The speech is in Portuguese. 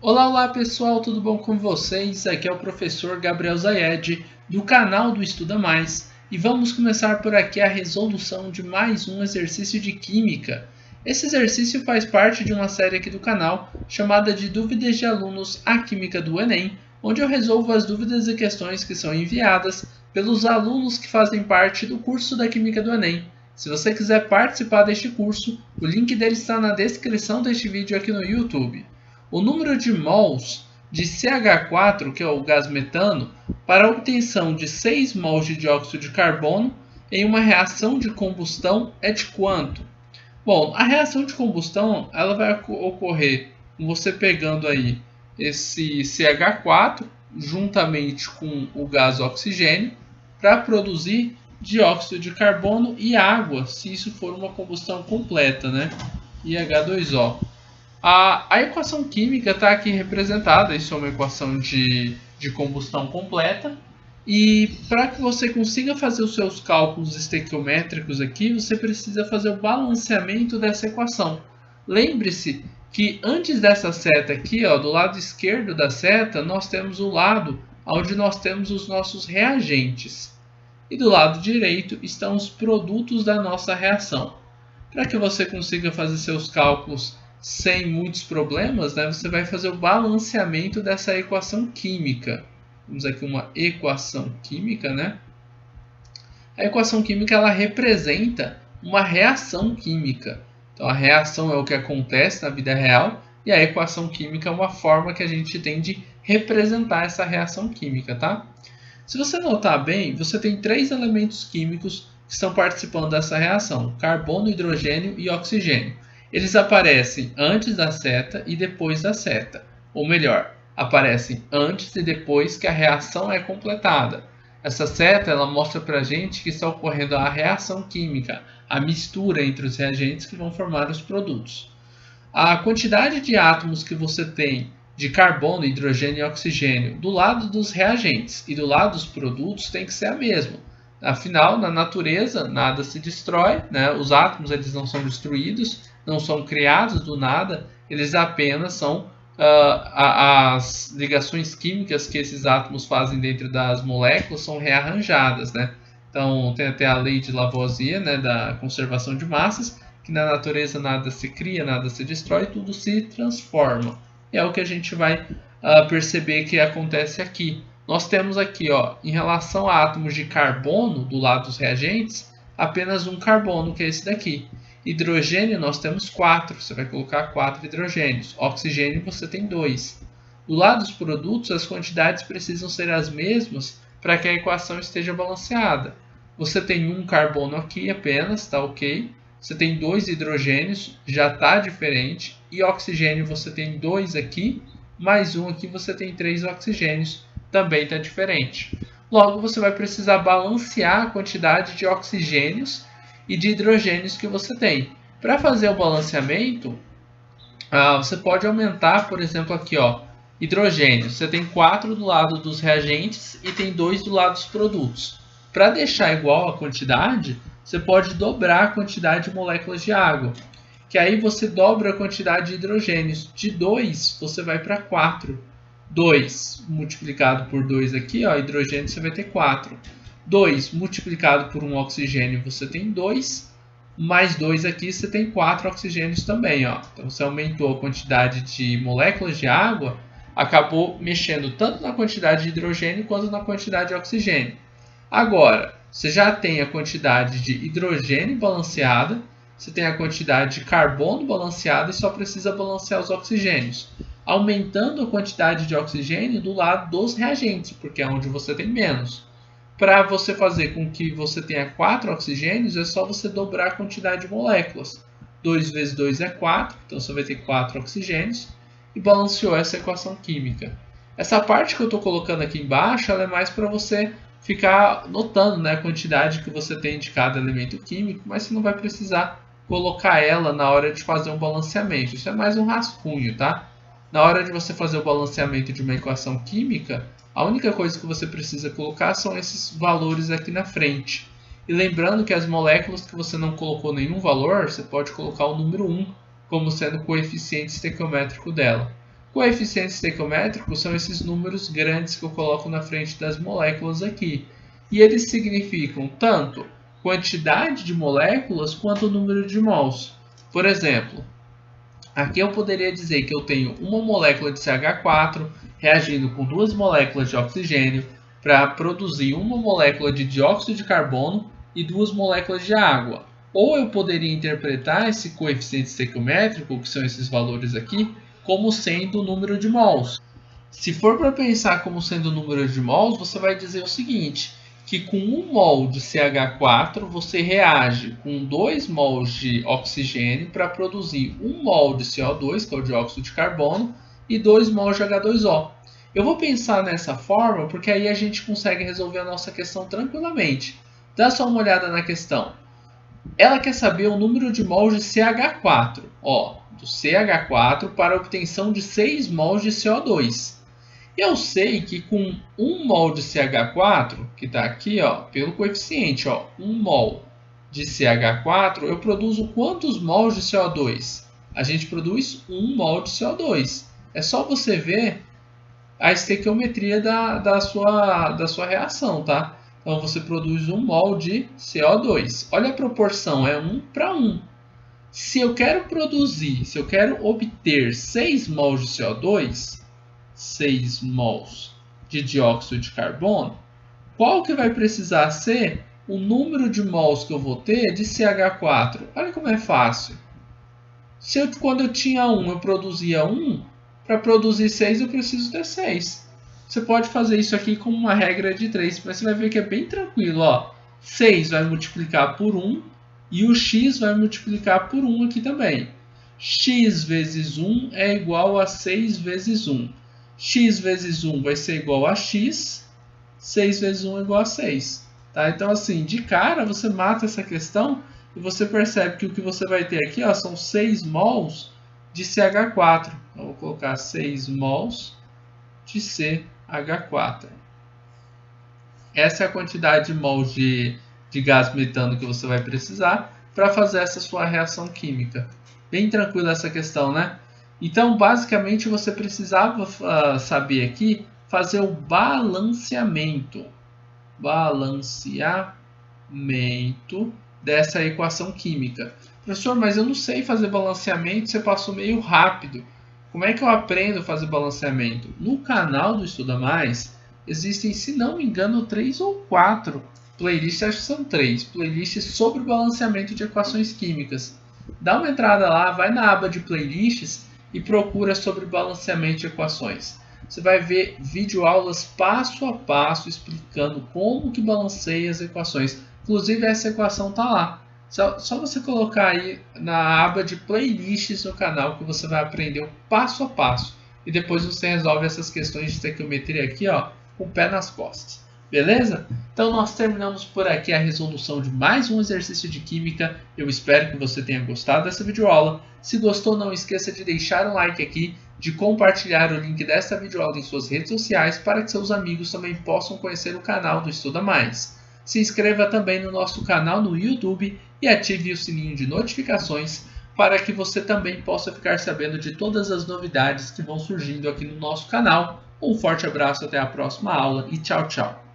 Olá, olá pessoal, tudo bom com vocês? Aqui é o professor Gabriel Zayed, do canal do Estuda Mais, e vamos começar por aqui a resolução de mais um exercício de Química. Esse exercício faz parte de uma série aqui do canal chamada de Dúvidas de Alunos à Química do Enem, onde eu resolvo as dúvidas e questões que são enviadas pelos alunos que fazem parte do curso da Química do Enem. Se você quiser participar deste curso, o link dele está na descrição deste vídeo aqui no YouTube. O número de mols de CH4, que é o gás metano, para a obtenção de 6 mols de dióxido de carbono em uma reação de combustão é de quanto? Bom, a reação de combustão ela vai ocorrer com você pegando aí esse CH4 juntamente com o gás oxigênio para produzir dióxido de carbono e água, se isso for uma combustão completa, né? E H2O. A equação química está aqui representada, isso é uma equação de combustão completa. E para que você consiga fazer os seus cálculos estequiométricos aqui, você precisa fazer o balanceamento dessa equação. Lembre-se que antes dessa seta aqui, ó, do lado esquerdo da seta, nós temos o lado onde nós temos os nossos reagentes. E do lado direito estão os produtos da nossa reação. Para que você consiga fazer seus cálculos sem muitos problemas, né, você vai fazer o balanceamento dessa equação química. Temos aqui uma equação química, né? A equação química ela representa uma reação química. Então a reação é o que acontece na vida real e a equação química é uma forma que a gente tem de representar essa reação química, tá? Se você notar bem, você tem 3 elementos químicos que estão participando dessa reação: carbono, hidrogênio e oxigênio. Eles aparecem antes da seta e depois da seta. Ou melhor, aparecem antes e depois que a reação é completada. Essa seta ela mostra para a gente que está ocorrendo a reação química, a mistura entre os reagentes que vão formar os produtos. A quantidade de átomos que você tem de carbono, hidrogênio e oxigênio do lado dos reagentes e do lado dos produtos tem que ser a mesma. Afinal, na natureza, nada se destrói, né? Os átomos eles não são destruídos, não são criados do nada, eles apenas são as ligações químicas que esses átomos fazem dentro das moléculas são rearranjadas, né? Então, tem até a lei de Lavoisier, né, da conservação de massas, que na natureza nada se cria, nada se destrói, tudo se transforma. E é o que a gente vai perceber que acontece aqui. Nós temos aqui, ó, em relação a átomos de carbono do lado dos reagentes, apenas um carbono, que é esse daqui. Hidrogênio nós temos 4, você vai colocar 4 hidrogênios. Oxigênio você tem 2. Do lado dos produtos, as quantidades precisam ser as mesmas para que a equação esteja balanceada. Você tem um carbono aqui apenas, está ok. Você tem 2 hidrogênios, já está diferente. E oxigênio você tem 2 aqui, mais um aqui você tem 3 oxigênios, também está diferente. Logo, você vai precisar balancear a quantidade de oxigênios e de hidrogênios que você tem. Para fazer o balanceamento, você pode aumentar, por exemplo, aqui, ó, hidrogênio. Você tem 4 do lado dos reagentes e tem 2 do lado dos produtos. Para deixar igual a quantidade, você pode dobrar a quantidade de moléculas de água. Que aí você dobra a quantidade de hidrogênios. De 2, você vai para 4. 2 multiplicado por 2 aqui, ó, hidrogênio, você vai ter 4. 2 multiplicado por um oxigênio, você tem 2. Mais 2 aqui, você tem 4 oxigênios também. Ó. Então, você aumentou a quantidade de moléculas de água, acabou mexendo tanto na quantidade de hidrogênio quanto na quantidade de oxigênio. Agora, você já tem a quantidade de hidrogênio balanceada, você tem a quantidade de carbono balanceada e só precisa balancear os oxigênios, aumentando a quantidade de oxigênio do lado dos reagentes, porque é onde você tem menos. Para você fazer com que você tenha 4 oxigênios, é só você dobrar a quantidade de moléculas. 2 vezes 2 é 4, então você vai ter 4 oxigênios e balanceou essa equação química. Essa parte que eu estou colocando aqui embaixo ela é mais para você ficar notando, né, a quantidade que você tem de cada elemento químico, mas você não vai precisar colocar ela na hora de fazer um balanceamento. Isso é mais um rascunho, tá? Na hora de você fazer o balanceamento de uma equação química, a única coisa que você precisa colocar são esses valores aqui na frente. E lembrando que as moléculas que você não colocou nenhum valor, você pode colocar o número 1 como sendo o coeficiente estequiométrico dela. Coeficientes estequiométricos são esses números grandes que eu coloco na frente das moléculas aqui. E eles significam tanto quantidade de moléculas quanto o número de mols. Por exemplo, aqui eu poderia dizer que eu tenho uma molécula de CH4 reagindo com duas moléculas de oxigênio para produzir uma molécula de dióxido de carbono e duas moléculas de água. Ou eu poderia interpretar esse coeficiente estequiométrico, que são esses valores aqui, como sendo o número de mols. Se for para pensar como sendo o número de mols, você vai dizer o seguinte, que com 1 mol de CH4 você reage com 2 mols de oxigênio para produzir 1 mol de CO2, que é o dióxido de carbono, e 2 mols de H2O. Eu vou pensar nessa forma porque aí a gente consegue resolver a nossa questão tranquilamente. Dá só uma olhada na questão. Ela quer saber o número de mols de CH4, do CH4 para a obtenção de 6 mols de CO2. Eu sei que com 1 mol de CH4, que está aqui pelo coeficiente, 1 mol de CH4, eu produzo quantos mols de CO2? A gente produz 1 mol de CO2. É só você ver a estequiometria da sua reação, tá? Então você produz 1 mol de CO2. Olha a proporção, é 1 para 1. Se eu quero obter 6 mols de CO2, 6 mols de dióxido de carbono, qual que vai precisar ser o número de mols que eu vou ter de CH4? Olha como é fácil. Quando eu tinha 1, eu produzia 1, para produzir 6 eu preciso ter 6. Você pode fazer isso aqui com uma regra de 3, mas você vai ver que é bem tranquilo. 6 vai multiplicar por 1 e o x vai multiplicar por 1 aqui também. X vezes 1 é igual a 6 vezes 1. X vezes 1 vai ser igual a x, 6 vezes 1 é igual a 6. Tá? Então, assim, de cara, você mata essa questão e você percebe que o que você vai ter aqui são 6 mols de CH4. Então, eu vou colocar 6 mols de CH4. Essa é a quantidade de mols de gás metano que você vai precisar para fazer essa sua reação química. Bem tranquila essa questão, né? Então, basicamente, você precisava saber aqui fazer o balanceamento dessa equação química. Professor, mas eu não sei fazer balanceamento, você passou meio rápido. Como é que eu aprendo a fazer balanceamento? No canal do Estuda Mais, existem, se não me engano, 3 ou 4 playlists, acho que são 3 playlists sobre balanceamento de equações químicas. Dá uma entrada lá, vai na aba de playlists e procura sobre balanceamento de equações. Você vai ver videoaulas passo a passo explicando como que balanceia as equações. Inclusive essa equação está lá. Só você colocar aí na aba de playlists no canal que você vai aprender o passo a passo. E depois você resolve essas questões de estequiometria aqui com o pé nas costas. Beleza? Então nós terminamos por aqui a resolução de mais um exercício de química. Eu espero que você tenha gostado dessa videoaula. Se gostou, não esqueça de deixar um like aqui, de compartilhar o link desta videoaula em suas redes sociais para que seus amigos também possam conhecer o canal do Estuda Mais. Se inscreva também no nosso canal no YouTube e ative o sininho de notificações para que você também possa ficar sabendo de todas as novidades que vão surgindo aqui no nosso canal. Um forte abraço, até a próxima aula e tchau, tchau!